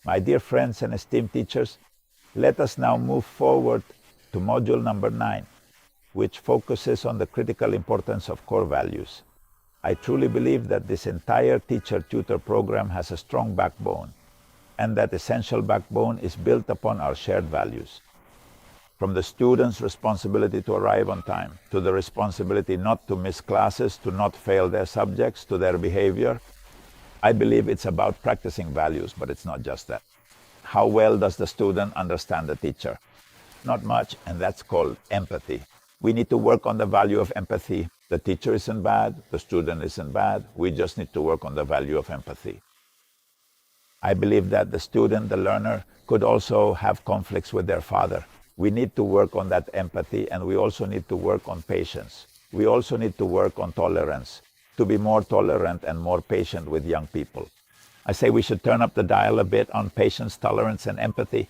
My dear friends and esteemed teachers, let us now move forward to module number 9, which focuses on the critical importance of core values. I truly believe that this entire teacher-tutor program has a strong backbone, and that essential backbone is built upon our shared values. From the students' responsibility to arrive on time, to the responsibility not to miss classes, to not fail their subjects, to their behavior, I believe it's about practicing values, but it's not just that. How well does the student understand the teacher? Not much, and that's called empathy. We need to work on the value of empathy. The teacher isn't bad, the student isn't bad. We just need to work on the value of empathy. I believe that the student, the learner, could also have conflicts with their father. We need to work on that empathy, and we also need to work on patience. We also need to work on tolerance, to be more tolerant and more patient with young people. I say we should turn up the dial a bit on patience, tolerance, and empathy,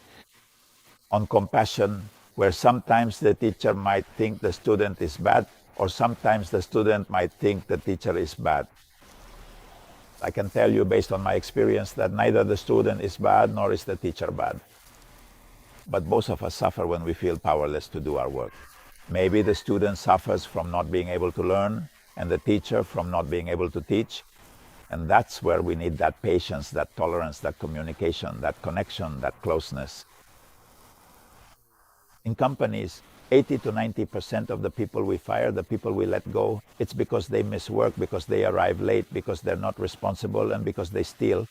on compassion, where sometimes the teacher might think the student is bad, or sometimes the student might think the teacher is bad. I can tell you based on my experience that neither the student is bad nor is the teacher bad. But both of us suffer when we feel powerless to do our work. Maybe the student suffers from not being able to learn, and the teacher from not being able to teach. And that's where we need that patience, that tolerance, that communication, that connection, that closeness. In companies, 80 to 90% of the people we fire, the people we let go, it's because they miss work, because they arrive late, because they're not responsible, and because they steal.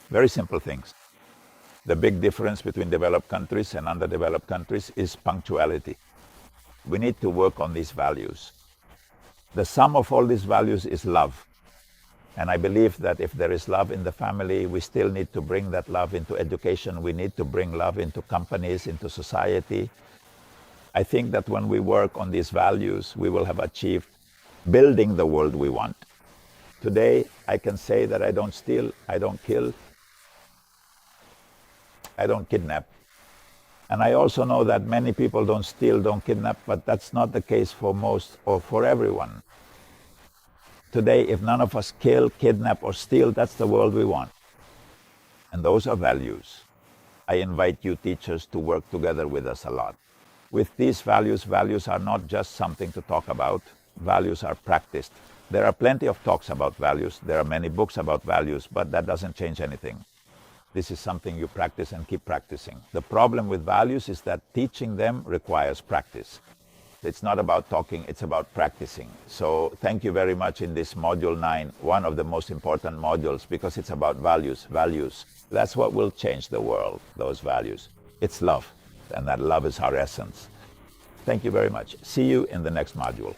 Very simple things. The big difference between developed countries and underdeveloped countries is punctuality. We need to work on these values. The sum of all these values is love. And I believe that if there is love in the family, we still need to bring that love into education. We need to bring love into companies, into society. I think that when we work on these values, we will have achieved building the world we want. Today, I can say that I don't steal, I don't kill, I don't kidnap. And I also know that many people don't steal, don't kidnap, but that's not the case for most or for everyone. Today, if none of us kill, kidnap, or steal, that's the world we want. And those are values. I invite you teachers to work together with us a lot. With these values, values are not just something to talk about. Values are practiced. There are plenty of talks about values. There are many books about values, but that doesn't change anything. This is something you practice and keep practicing. The problem with values is that teaching them requires practice. It's not about talking, it's about practicing. So thank you very much in this module 9, one of the most important modules, because it's about values. Values. That's what will change the world, those values. It's love, and that love is our essence. Thank you very much. See you in the next module.